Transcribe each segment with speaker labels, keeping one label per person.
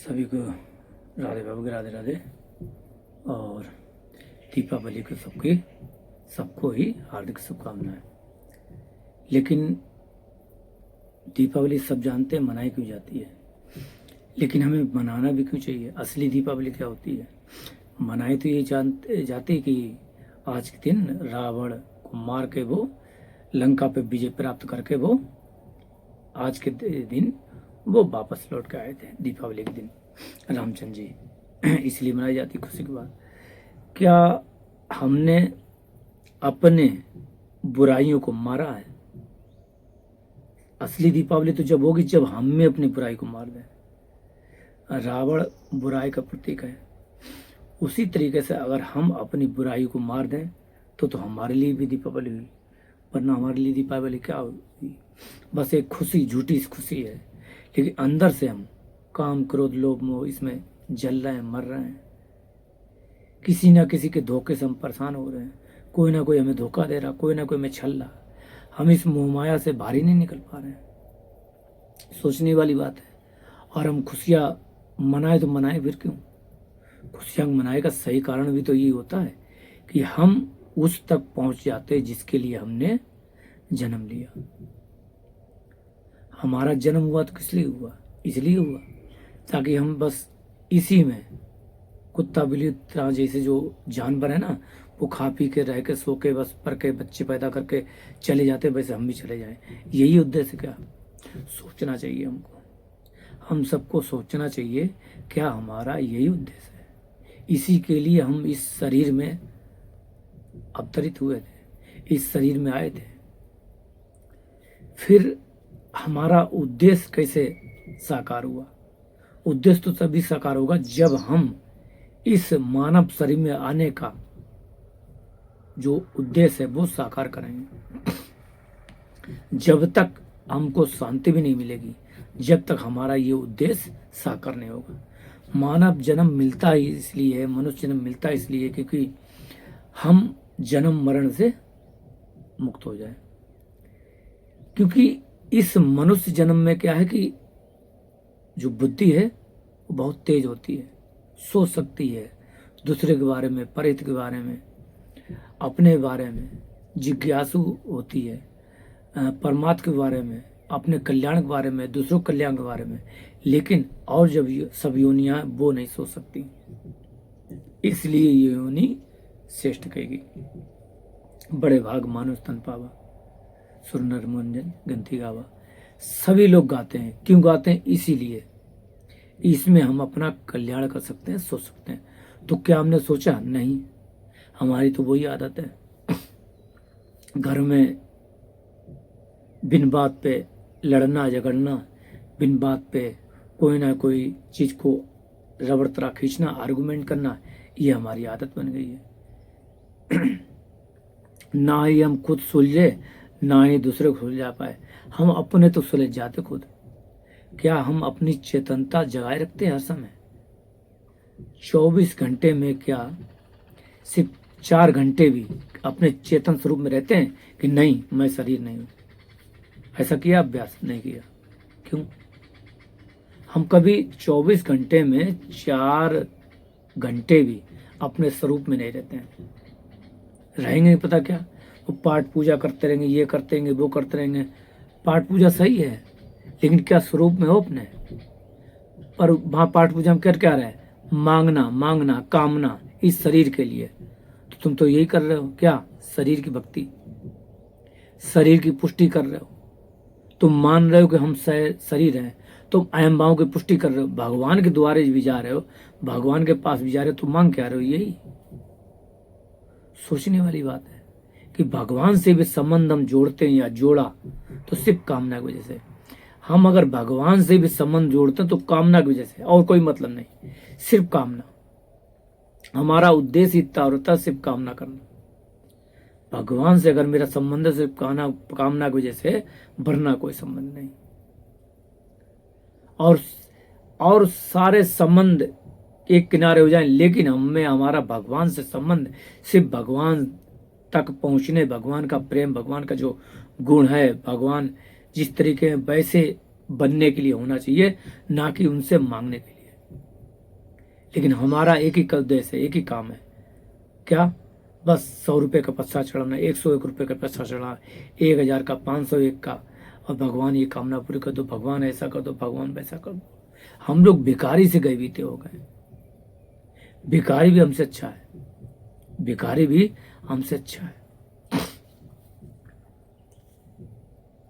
Speaker 1: सभी को राधे बाबू की राधे राधे। और दीपावली को सबको ही हार्दिक शुभकामनाएं। लेकिन दीपावली सब जानते हैं मनाई क्यों जाती है, लेकिन हमें मनाना भी क्यों चाहिए। असली दीपावली क्या होती है? मनाई तो ये जाती कि आज के दिन रावण को मार के वो लंका पे विजय प्राप्त करके वो आज के दिन वो वापस लौट के आए थे। दीपावली के दिन रामचंद्र जी इसलिए मनाई जाती खुशी की बात। क्या हमने अपने बुराइयों को मारा है? असली दीपावली तो जब होगी जब हम में अपनी बुराई को मार दें। रावण बुराई का प्रतीक है, उसी तरीके से अगर हम अपनी बुराई को मार दें तो हमारे लिए भी दीपावली हुई। वरना हमारे लिए दीपावली क्या हुई? बस एक खुशी, झूठी खुशी है, लेकिन अंदर से हम काम क्रोध लोभ मोह इसमें जल रहे हैं, मर रहे हैं। किसी ना किसी के धोखे से हम परेशान हो रहे हैं। कोई ना कोई हमें धोखा दे रहा, कोई ना कोई हमें छल रहा। हम इस मोहमाया से बाहर ही नहीं निकल पा रहे हैं। सोचने वाली बात है। और हम खुशियां मनाए तो मनाए फिर क्यों? खुशियां मनाए का सही कारण भी तो ये होता है कि हम उस तक पहुंच जाते जिसके लिए हमने जन्म लिया। हमारा जन्म हुआ तो किस लिए हुआ? इसलिए हुआ ताकि हम बस इसी में कुत्ता बिल्ली तरह जैसे जो जानवर है ना, वो खा पी के रह के सो के बस पर के बच्चे पैदा करके चले जाते, वैसे हम भी चले जाएं। यही उद्देश्य क्या? सोचना चाहिए हमको, हम सबको सोचना चाहिए क्या हमारा यही उद्देश्य है। इसी के लिए हम इस शरीर में अवतरित हुए थे, इस शरीर में आए थे। फिर हमारा उद्देश्य कैसे साकार हुआ? उद्देश्य तो तभी साकार होगा जब हम इस मानव शरीर में आने का जो उद्देश्य है वो साकार करेंगे। जब तक हमको शांति भी नहीं मिलेगी, जब तक हमारा ये उद्देश्य साकार नहीं होगा। मानव जन्म मिलता ही इसलिए है, मनुष्य जन्म मिलता है इसलिए क्योंकि हम जन्म मरण से मुक्त हो जाए। क्योंकि इस मनुष्य जन्म में क्या है कि जो बुद्धि है वो बहुत तेज होती है, सोच सकती है दूसरे के बारे में, परित के बारे में, अपने बारे में जिज्ञासु होती है, परमात्मा के बारे में, अपने कल्याण के बारे में, दूसरों के कल्याण के बारे में। लेकिन और जब सब योनियां वो नहीं सोच सकती, इसलिए ये योनि श्रेष्ठ कहेगी। बड़े भाग मानुष तन पावा, सुर नर मंजन गंती गावा। सभी लोग गाते हैं। क्यों गाते हैं? इसीलिए इसमें हम अपना कल्याण कर सकते हैं, सोच सकते हैं। तो क्या हमने सोचा? नहीं। हमारी तो वही आदत है, घर में बिन बात पे लड़ना झगड़ना, बिन बात पे कोई ना कोई चीज को रबड़ तरह खींचना, आर्गुमेंट करना, ये हमारी आदत बन गई है। ना ही हम खुद सुलझे, ना ही दूसरे को सुलझा पाए। हम अपने तो सुलझ जाते खुद। क्या हम अपनी चेतनता जगाए रखते हैं हर समय? 24 घंटे में क्या सिर्फ 4 घंटे भी अपने चेतन स्वरूप में रहते हैं कि नहीं मैं शरीर नहीं हूं? ऐसा किया अभ्यास? नहीं किया। क्यों? हम कभी 24 घंटे में 4 घंटे भी अपने स्वरूप में नहीं रहते हैं। रहेंगे पता क्या? वो पाठ पूजा करते रहेंगे, ये करते रहेंगे, वो करते रहेंगे। पाठ पूजा सही है, लेकिन क्या स्वरूप में हो अपने? पर वहां पाठ पूजा में कर क्या रहे? मांगना मांगना, कामना इस शरीर के लिए। तो तुम तो यही कर रहे हो क्या? शरीर की भक्ति, शरीर की पुष्टि कर रहे हो। तुम मान रहे हो कि हम शरीर हैं, तुम अहम भाव की पुष्टि कर रहे हो। भगवान के द्वारे भी जा रहे हो, भगवान के पास भी जा रहे हो, तुम मांग क्या रहे हो? यही सोचने वाली बात है कि भगवान से भी संबंध हम जोड़ते हैं या जोड़ा तो सिर्फ कामना की वजह से। हम अगर भगवान से भी संबंध जोड़ते हैं तो कामना की वजह से, और कोई मतलब नहीं, सिर्फ कामना। हमारा उद्देश्य इतना होता है सिर्फ कामना करना। भगवान से अगर मेरा संबंध है सिर्फ कामना की वजह से, वरना कोई संबंध नहीं। और सारे संबंध एक किनारे हो जाएं, लेकिन हमें हमारा भगवान से संबंध सिर्फ भगवान तक पहुंचने, भगवान का प्रेम, भगवान का जो गुण है, भगवान जिस तरीके वैसे बनने के लिए होना चाहिए, ना कि उनसे मांगने के लिए। लेकिन हमारा एक ही उद्देश्य है, एक ही काम है, क्या? बस 100 रुपये का पैसा चढ़ाना, 101 रुपये का पैसा चढ़ाना, 1000 का, 501 का, और भगवान ये कामना पूरी कर दो, भगवान ऐसा कर दो, भगवान वैसा कर दो। हम लोग भिखारी से गए बीते हो गए। भिखारी भी हमसे अच्छा है, भिखारी भी हमसे अच्छा है।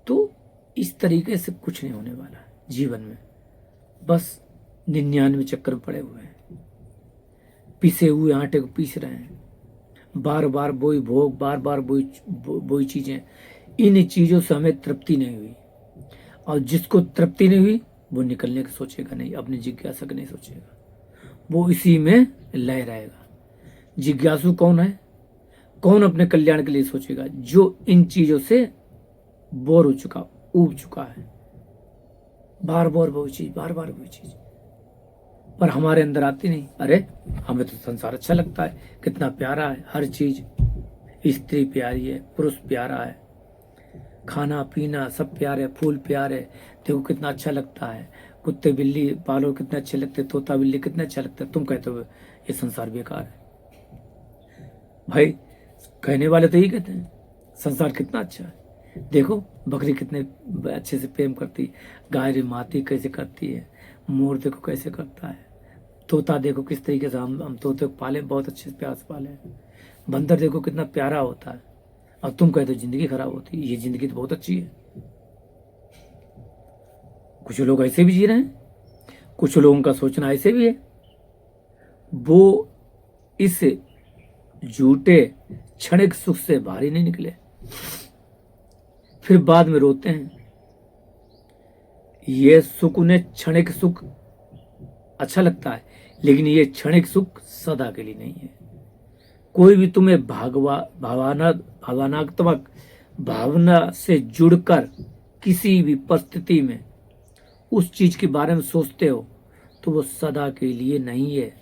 Speaker 1: तो इस तरीके से कुछ नहीं होने वाला है जीवन में। बस 99 चक्कर में पड़े हुए हैं, पिसे हुए आटे को पीस रहे हैं, बार बार वही भोग, बार बार वही चीजें। इन चीजों से हमें तृप्ति नहीं हुई, और जिसको तृप्ति नहीं हुई वो निकलने का सोचेगा नहीं, अपनी जिज्ञासा का नहीं सोचेगा, वो इसी में लय रहेगा। जिज्ञासु कौन है? कौन अपने कल्याण के लिए सोचेगा? जो इन चीजों से बोर हो चुका, ऊब चुका है, बार बार वही चीज, बार बार वही चीज, पर हमारे अंदर आती नहीं। अरे हमें तो संसार अच्छा लगता है, कितना प्यारा है हर चीज, स्त्री प्यारी है, पुरुष प्यारा है, खाना पीना सब प्यारे है, फूल प्यारे, देखो कितना अच्छा लगता है, कुत्ते बिल्ली पालो कितने अच्छे लगते, तोता बिल्ली कितना अच्छा लगता है। तुम कहते हो ये संसार बेकार है। भाई कहने वाले तो यही कहते हैं संसार कितना अच्छा है। देखो बकरी कितने अच्छे से प्रेम करती, गाय रिमाती कैसे करती है, मोर देखो कैसे करता है, तोता देखो किस तरीके से हम तोते को पाले, बहुत अच्छे से प्यार से पाले, बंदर देखो कितना प्यारा होता है, और तुम कहते हो जिंदगी खराब होती है। ये जिंदगी तो बहुत अच्छी है। कुछ लोग ऐसे भी जी रहे हैं, कुछ लोगों का सोचना ऐसे भी है, वो इस झूठे क्षणिक सुख से बाहर ही नहीं निकले, फिर बाद में रोते हैं। ये सुख, उन्हें क्षणिक सुख अच्छा लगता है, लेकिन ये क्षणिक सुख सदा के लिए नहीं है। कोई भी तुम्हें भावनात्मक भावना से जुड़कर किसी भी परिस्थिति में उस चीज के बारे में सोचते हो तो वो सदा के लिए नहीं है।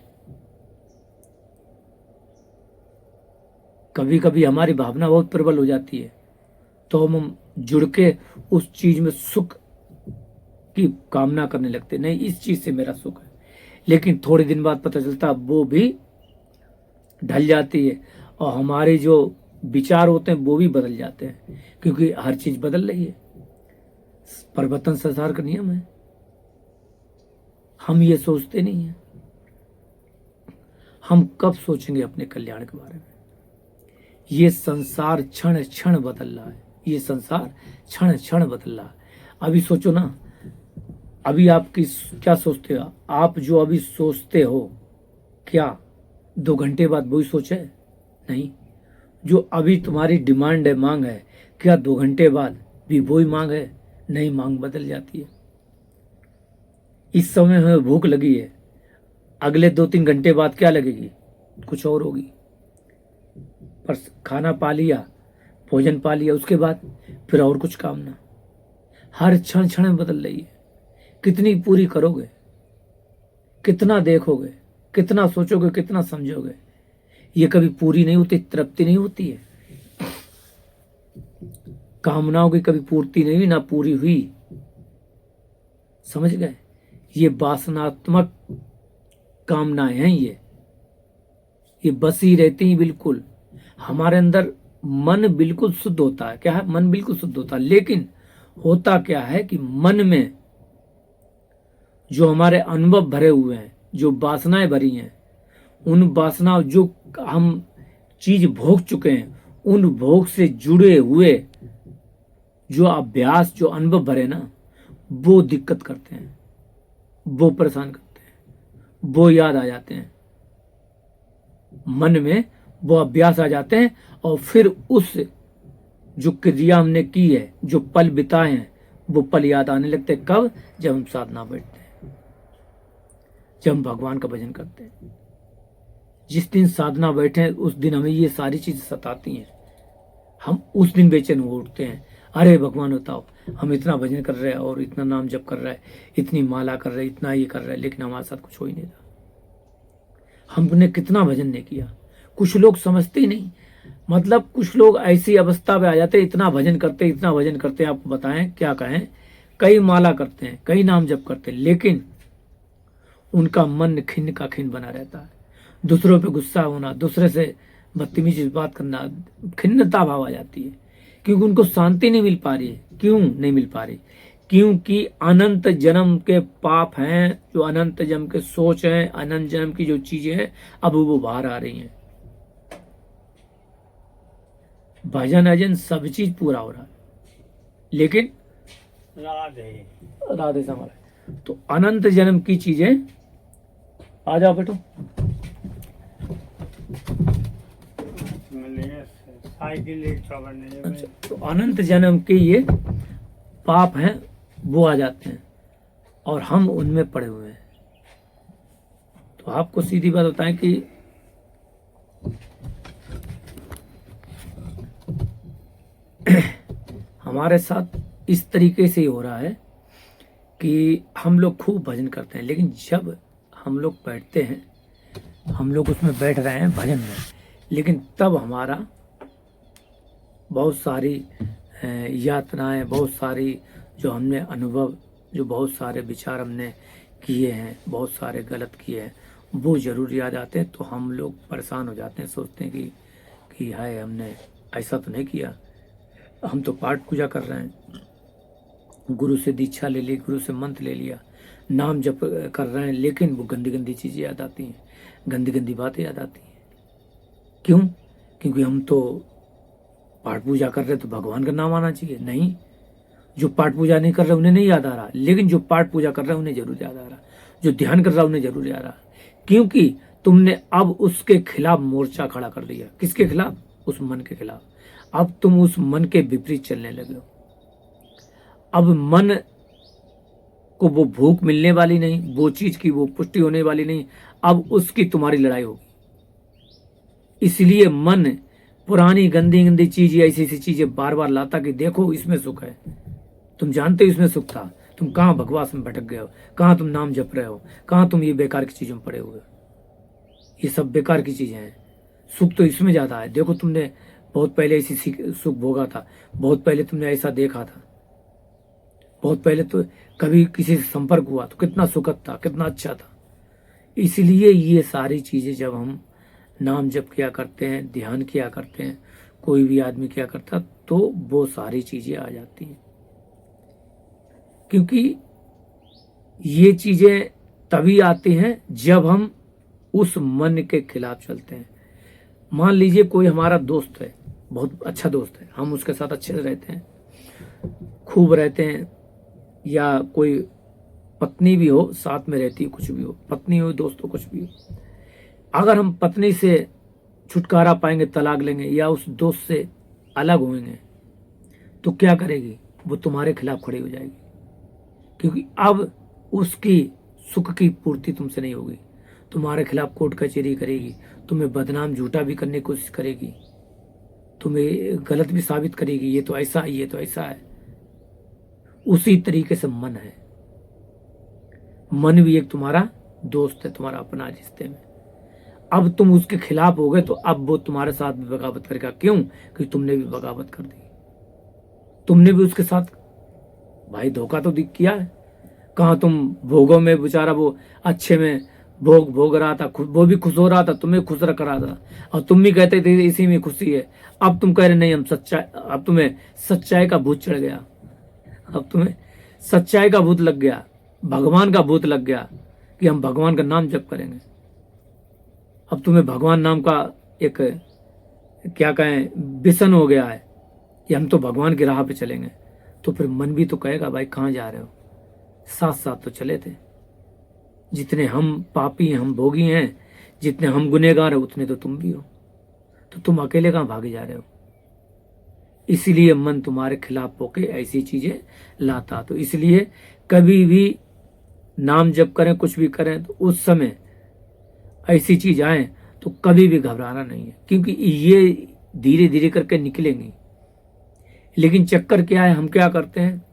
Speaker 1: कभी कभी हमारी भावना बहुत प्रबल हो जाती है तो हम जुड़ के उस चीज में सुख की कामना करने लगते, नहीं इस चीज से मेरा सुख है, लेकिन थोड़े दिन बाद पता चलता वो भी ढल जाती है, और हमारे जो विचार होते हैं वो भी बदल जाते हैं, क्योंकि हर चीज बदल रही है। परिवर्तन संसार का नियम है, हम ये सोचते नहीं है। हम कब सोचेंगे अपने कल्याण के बारे में? ये संसार क्षण क्षण बदल रहा है, ये संसार क्षण क्षण बदल रहा है। अभी सोचो ना, अभी आप क्या सोचते हो? आप जो अभी सोचते हो, क्या 2 घंटे बाद वही सोच है? नहीं। जो अभी तुम्हारी डिमांड है, मांग है, क्या 2 घंटे बाद भी वही मांग है? नहीं, मांग बदल जाती है। इस समय हमें भूख लगी है, अगले 2-3 घंटे बाद क्या लगेगी? कुछ और होगी। पर खाना पा लिया, भोजन पा लिया, उसके बाद फिर और कुछ कामना। हर क्षण क्षण में बदल रही है। कितनी पूरी करोगे, कितना देखोगे, कितना सोचोगे, कितना समझोगे, ये कभी पूरी नहीं होती, तृप्ति नहीं होती है। कामनाओं की कभी पूर्ति नहीं हुई, ना पूरी हुई। समझ गए? ये वासनात्मक कामनाएं हैं, ये बसी रहती हैं। बिल्कुल हमारे अंदर मन बिल्कुल शुद्ध होता है। क्या है? मन बिल्कुल शुद्ध होता है, लेकिन होता क्या है कि मन में जो हमारे अनुभव भरे हुए हैं, जो वासनाएं भरी हैं, उन वासनाओं जो हम चीज भोग चुके हैं, उन भोग से जुड़े हुए जो अभ्यास, जो अनुभव भरे ना, वो दिक्कत करते हैं, वो परेशान करते हैं, वो याद आ जाते हैं, मन में वो अभ्यास आ जाते हैं, और फिर उस जो क्रिया हमने की है, जो पल बिताए हैं, वो पल याद आने लगते हैं। कब? जब हम साधना बैठते हैं, जब हम भगवान का भजन करते हैं। जिस दिन साधना बैठे हैं उस दिन हमें ये सारी चीजें सताती हैं। हम उस दिन बेचैन हो उठते हैं, अरे भगवान बताओ, हम इतना भजन कर रहे हैं और इतना नाम जप कर रहे हैं, इतनी माला कर रहे हैं, इतना ये कर रहे हैं, लेकिन हमारे साथ कुछ हो ही नहीं रहा। हमने कितना भजन नहीं किया। कुछ लोग समझते ही नहीं, मतलब कुछ लोग ऐसी अवस्था में आ जाते हैं, इतना भजन करते हैं, इतना भजन करते हैं, आपको बताएं क्या कहें, कई माला करते हैं, कई नाम जप करते हैं, लेकिन उनका मन खिन्न का खिन्न बना रहता है। दूसरों पे गुस्सा होना, दूसरे से बदतमीजी बात करना, खिन्नता भाव आ जाती है, क्योंकि उनको शांति नहीं मिल पा रही है। क्यों नहीं मिल पा रही? क्योंकि अनंत जन्म के पाप हैं, जो अनंत जन्म के सोच हैं, अनंत जन्म की जो चीजें हैं, अब वो बाहर आ रही हैं। भजन अजन सब चीज पूरा हो रहा है, लेकिन
Speaker 2: राधे
Speaker 1: राधे समारा। तो अनंत जन्म की चीजें, आ जाओ बेटो,
Speaker 2: साइकिल
Speaker 1: अच्छा, तो अनंत जन्म के ये पाप हैं, वो आ जाते हैं और हम उनमें पड़े हुए हैं। तो आपको सीधी बात बताएं कि हमारे साथ इस तरीके से ही हो रहा है कि हम लोग खूब भजन करते हैं, लेकिन जब हम लोग बैठते हैं, हम लोग उसमें बैठ रहे हैं भजन में, लेकिन तब हमारा बहुत सारी यातनाएं, बहुत सारी जो हमने अनुभव, जो बहुत सारे विचार हमने किए हैं, बहुत सारे गलत किए हैं, वो जरूर याद आते हैं। तो हम लोग परेशान हो जाते हैं, सोचते हैं कि हाय, हमने ऐसा तो नहीं किया, हम तो पाठ पूजा कर रहे हैं, गुरु से दीक्षा ले ली, गुरु से मंत्र ले लिया, नाम जप कर रहे हैं, लेकिन वो गंदी गंदी चीज़ें याद आती हैं, गंदी गंदी बातें याद आती हैं। क्यों? क्योंकि हम तो पाठ पूजा कर रहे तो भगवान का नाम आना चाहिए। नहीं, जो पाठ पूजा नहीं कर रहे उन्हें नहीं याद आ रहा, लेकिन जो पाठ पूजा कर रहे हैं उन्हें जरूर याद आ रहा, जो ध्यान कर रहा है उन्हें जरूर याद आ रहा। क्योंकि तुमने अब उसके खिलाफ मोर्चा खड़ा कर दिया। किसके खिलाफ? उस मन के खिलाफ। अब तुम उस मन के विपरीत चलने लगे हो। अब मन को वो भूख मिलने वाली नहीं, वो चीज की वो पुष्टि होने वाली नहीं, अब उसकी तुम्हारी लड़ाई होगी। इसलिए मन पुरानी गंदी गंदी चीज, ऐसी ऐसी चीजें बार बार लाता कि देखो इसमें सुख है, तुम जानते हो इसमें सुख था, तुम कहाँ बकवास में भटक गए हो, कहाँ तुम नाम जप रहे हो, कहाँ तुम ये बेकार की चीजों में पड़े हुए हो। ये सब बेकार की चीजें हैं, सुख तो इसमें ज्यादा है। देखो तुमने बहुत पहले ऐसी सुख भोगा था, बहुत पहले तुमने ऐसा देखा था, बहुत पहले तो कभी किसी से संपर्क हुआ तो कितना सुखद था, कितना अच्छा था। इसलिए ये सारी चीजें जब हम नाम जप किया करते हैं, ध्यान किया करते हैं, कोई भी आदमी किया करता, तो वो सारी चीजें आ जाती हैं। क्योंकि ये चीजें तभी आती हैं जब हम उस मन के खिलाफ चलते हैं। मान लीजिए कोई हमारा दोस्त है, बहुत अच्छा दोस्त है, हम उसके साथ अच्छे से रहते हैं, खूब रहते हैं, या कोई पत्नी भी हो साथ में रहती है, कुछ भी हो, पत्नी हो, दोस्त हो, कुछ भी हो। अगर हम पत्नी से छुटकारा पाएंगे, तलाक लेंगे या उस दोस्त से अलग होंगे, तो क्या करेगी? वो तुम्हारे खिलाफ खड़ी हो जाएगी, क्योंकि अब उसकी सुख की पूर्ति तुमसे नहीं होगी, तुम्हारे खिलाफ कोर्ट कचहरी करेगी, तुम्हें बदनाम झूठा भी करने की कोशिश करेगी, तुम्हें गलत भी साबित करेगी, ये तो ऐसा है, ये तो ऐसा है। उसी तरीके से मन है, मन भी एक तुम्हारा दोस्त है, तुम्हारा अपना रिश्ते में। अब तुम उसके खिलाफ हो गए तो अब वो तुम्हारे साथ भी बगावत करेगा। क्यों? क्योंकि तुमने भी बगावत कर दी, तुमने भी उसके साथ भाई धोखा तो किया है। कहाँ तुम भोगों में, बेचारा वो अच्छे में भोग रहा था, वो भी खुश हो रहा था, तुम्हें खुश रख रहा था, और तुम भी कहते थे इसी में खुशी है। अब तुम कह रहे नहीं, हम सच्चाई, अब तुम्हें सच्चाई का भूत चढ़ गया, अब तुम्हें सच्चाई का भूत लग गया, भगवान का भूत लग गया कि हम भगवान का नाम जप करेंगे। अब तुम्हें भगवान नाम का एक, क्या कहें, व्यसन हो गया है कि हम तो भगवान की राह पे चलेंगे। तो फिर मन भी तो कहेगा भाई कहाँ जा रहे हो, साथ साथ तो चले थे, जितने हम पापी हैं, हम भोगी हैं, जितने हम गुनहगार हैं, उतने तो तुम भी हो, तो तुम अकेले कहाँ भागे जा रहे हो? इसलिए मन तुम्हारे खिलाफ होके ऐसी चीजें लाता। तो इसलिए कभी भी नाम जप करें, कुछ भी करें, तो उस समय ऐसी चीज आए तो कभी भी घबराना नहीं है, क्योंकि ये धीरे धीरे करके निकलेंगी। लेकिन चक्कर क्या है, हम क्या करते हैं,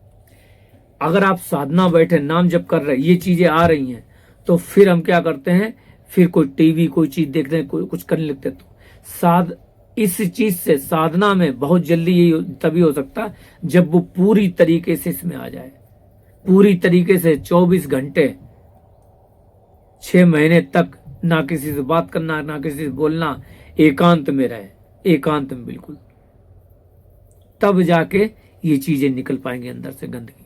Speaker 1: अगर आप साधना बैठे, नाम जप कर रहे, ये चीजें आ रही हैं, तो फिर हम क्या करते हैं, फिर कोई टीवी, कोई चीज देखते हैं, कोई कुछ करने लगते हैं। तो इस चीज से साधना में बहुत जल्दी ये तभी हो सकता है जब वो पूरी तरीके से इसमें आ जाए, पूरी तरीके से 24 घंटे 6 महीने तक ना किसी से बात करना, ना किसी से बोलना, एकांत में रहे, एकांत में बिल्कुल, तब जाके ये चीजें निकल पाएंगी अंदर से, गंदगी,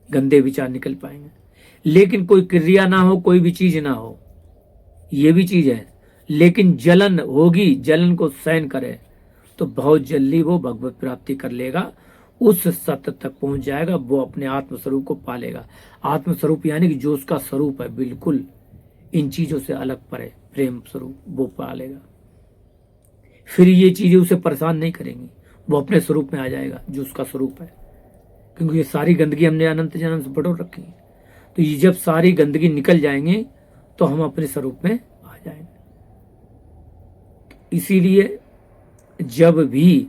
Speaker 1: गंदे विचार निकल पाएंगे। लेकिन कोई क्रिया ना हो, कोई भी चीज ना हो, ये भी चीज है, लेकिन जलन होगी, जलन को सहन करे तो बहुत जल्दी वो भगवत प्राप्ति कर लेगा, उस सत्य तक पहुंच जाएगा, वो अपने आत्मस्वरूप को पालेगा। आत्मस्वरूप यानी कि जो उसका स्वरूप है, बिल्कुल इन चीजों से अलग परे प्रेम स्वरूप, वो पालेगा। फिर ये चीजें उसे परेशान नहीं करेंगी, वो अपने स्वरूप में आ जाएगा जो उसका स्वरूप है। क्योंकि ये सारी गंदगी हमने अनंत जन्म से बटोर रखी है, तो ये जब सारी गंदगी निकल जाएंगे तो हम अपने स्वरूप में आ जाएंगे। इसीलिए जब भी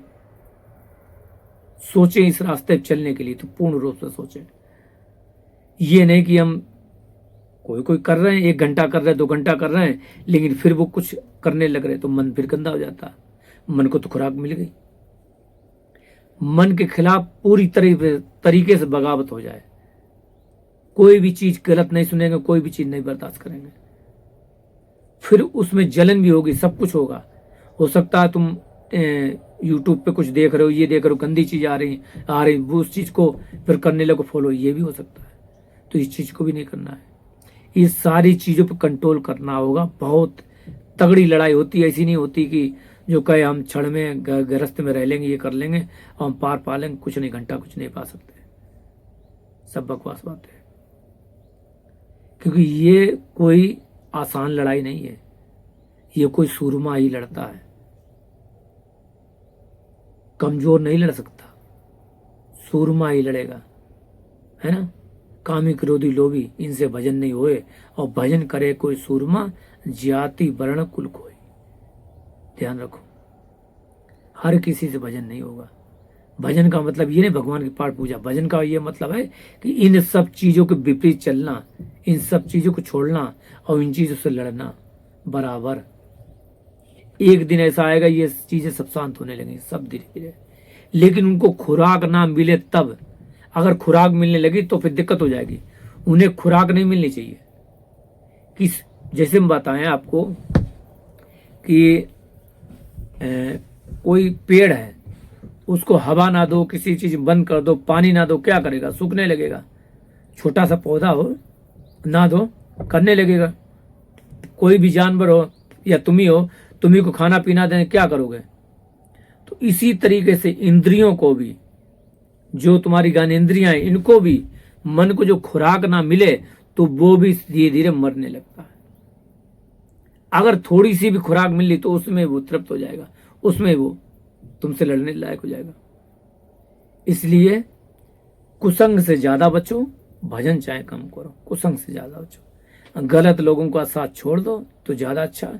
Speaker 1: सोचें इस रास्ते पर चलने के लिए तो पूर्ण रूप से सोचें। ये नहीं कि हम कोई कर रहे हैं, 1 घंटा कर रहे हैं, 2 घंटा कर रहे हैं, लेकिन फिर वो कुछ करने लग रहे तो मन फिर गंदा हो जाता। मन को तो खुराक मिल गई, मन के खिलाफ पूरी तरीके से बगावत हो जाए, कोई भी चीज गलत नहीं सुनेंगे, कोई भी चीज नहीं बर्दाश्त करेंगे, फिर उसमें जलन भी होगी, सब कुछ होगा। हो सकता है तुम यूट्यूब पे कुछ देख रहे हो, ये देख रहे हो, गंदी चीज आ रही वो उस चीज को फिर करने लगो फॉलो, ये भी हो सकता है। तो इस चीज को भी नहीं करना है, ये सारी चीजों पर कंट्रोल करना होगा। बहुत तगड़ी लड़ाई होती है, ऐसी नहीं होती कि जो कहे हम क्षण में गृहस्थ में रह लेंगे, ये कर लेंगे और हम पार पा लेंगे, कुछ नहीं, घंटा कुछ नहीं पा सकते, सब बकवास बात है। क्योंकि ये कोई आसान लड़ाई नहीं है, ये कोई सूरमा ही लड़ता है, कमजोर नहीं लड़ सकता, सूरमा ही लड़ेगा, है ना। कामी क्रोधी लोभी इनसे भजन नहीं होए, और भजन करे कोई सूरमा, जाति वर्ण कुल कोई। ध्यान रखो, हर किसी से भजन नहीं होगा। भजन का मतलब ये नहीं भगवान की पाठ पूजा, भजन का ये मतलब है कि इन सब चीजों के विपरीत चलना, इन सब चीजों को छोड़ना और इन चीजों से लड़ना बराबर। एक दिन ऐसा आएगा ये चीजें सब शांत होने लगेंगी, सब धीरे धीरे, लेकिन उनको खुराक ना मिले तब। अगर खुराक मिलने लगी तो फिर दिक्कत हो जाएगी। उन्हें खुराक नहीं मिलनी चाहिए। किस जैसे हम बताएं आपको कि कोई पेड़ है, उसको हवा ना दो, किसी चीज बंद कर दो, पानी ना दो, क्या करेगा? सूखने लगेगा। छोटा सा पौधा हो, ना दो, करने लगेगा। कोई भी जानवर हो या तुम ही हो, तुम्ही को खाना पीना दें, क्या करोगे? तो इसी तरीके से इंद्रियों को भी, जो तुम्हारी ज्ञानेंद्रियां हैं, इनको भी, मन को जो खुराक ना मिले तो वो भी धीरे धीरे मरने लगता है। अगर थोड़ी सी भी खुराक मिल ली तो उसमें वो तृप्त हो जाएगा, उसमें वो तुमसे लड़ने लायक हो जाएगा। इसलिए कुसंग से ज्यादा बचो, भजन चाहे कम करो, कुसंग से ज्यादा बचो। गलत लोगों का साथ छोड़ दो तो ज्यादा अच्छा।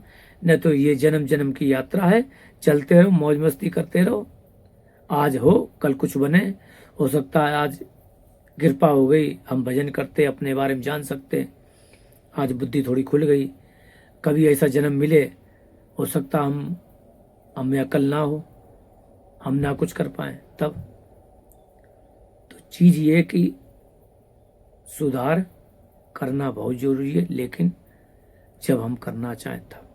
Speaker 1: न तो ये जन्म जन्म की यात्रा है, चलते रहो, मौज मस्ती करते रहो। आज हो कल कुछ बने, हो सकता है आज कृपा हो गई, हम भजन करते, अपने बारे में जान सकते, आज बुद्धि थोड़ी खुल गई। कभी ऐसा जन्म मिले, हो सकता हमें अकल ना हो, हम ना कुछ कर पाए तब। तो चीज ये कि सुधार करना बहुत जरूरी है, लेकिन जब हम करना चाहें तब।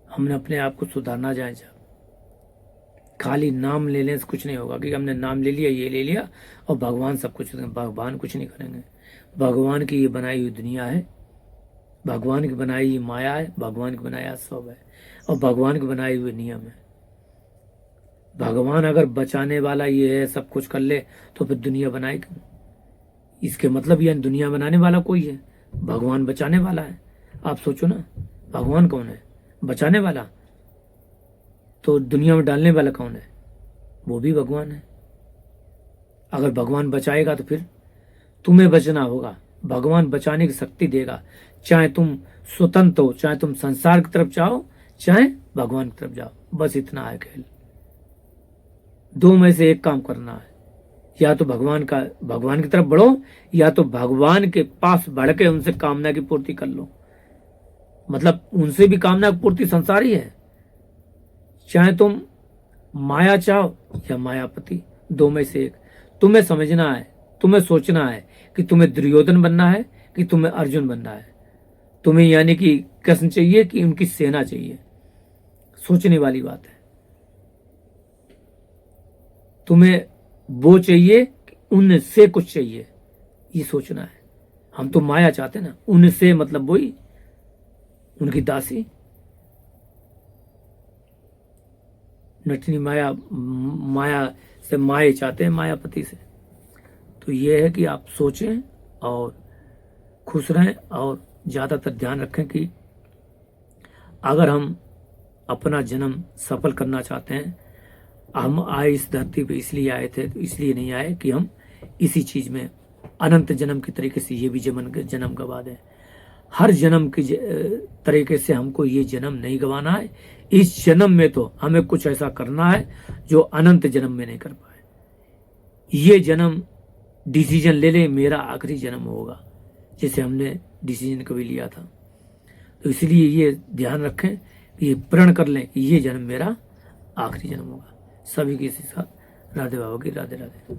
Speaker 1: हमने अपने आप को सुधारना चाहे जब। खाली नाम लेने से कुछ नहीं होगा कि हमने नाम ले लिया, ये ले लिया और भगवान सब कुछ, भगवान कुछ नहीं करेंगे। भगवान की ये बनाई हुई दुनिया है, भगवान की बनाई हुई माया है, भगवान की बनाया सब है, और भगवान की बनाई हुई नियम है। भगवान अगर बचाने वाला ये है, सब कुछ कर ले, तो फिर दुनिया बनाए क्यों? इसके मतलब ये दुनिया बनाने वाला कोई है, भगवान बचाने वाला है। आप सोचो ना, भगवान कौन है? बचाने वाला। तो दुनिया में डालने वाला कौन है? वो भी भगवान है। अगर भगवान बचाएगा तो फिर तुम्हें बचना होगा, भगवान बचाने की शक्ति देगा। चाहे तुम स्वतंत्र हो, चाहे तुम संसार की तरफ जाओ, चाहे भगवान की तरफ जाओ, बस इतना है खेल। 2 में से एक काम करना है, या तो भगवान की तरफ बढ़ो, या तो भगवान के पास बढ़ के उनसे कामना की पूर्ति कर लो। मतलब उनसे भी कामना की पूर्ति संसार ही है। चाहे तुम माया चाहो या मायापति, 2 में से एक। तुम्हें समझना है, तुम्हें सोचना है कि तुम्हें दुर्योधन बनना है कि तुम्हें अर्जुन बनना है, तुम्हें यानी कि कृष्ण चाहिए कि उनकी सेना चाहिए। सोचने वाली बात है। तुम्हें वो चाहिए कि उनसे कुछ चाहिए, ये सोचना है। हम तो माया चाहते ना, उनसे मतलब वही उनकी दासी नटनी माया, माया से माए चाहते हैं, मायापति से। तो ये है कि आप सोचें और खुश रहें और ज़्यादातर ध्यान रखें कि अगर हम अपना जन्म सफल करना चाहते हैं, हम आए इस धरती पे इसलिए आए थे, तो इसलिए नहीं आए कि हम इसी चीज़ में अनंत जन्म के तरीके से ये भी जन्म गवा दें। हर जन्म की तरीके से हमको ये जन्म नहीं गवाना है। इस जन्म में तो हमें कुछ ऐसा करना है जो अनंत जन्म में नहीं कर पाए। ये जन्म डिसीजन ले ले, मेरा आखिरी जन्म होगा, जैसे हमने डिसीजन कभी लिया था। तो इसलिए ये ध्यान रखें कि ये प्रण कर लें कि ये जन्म मेरा आखिरी जन्म होगा। सभी के साथ राधे बाबा की राधे राधे।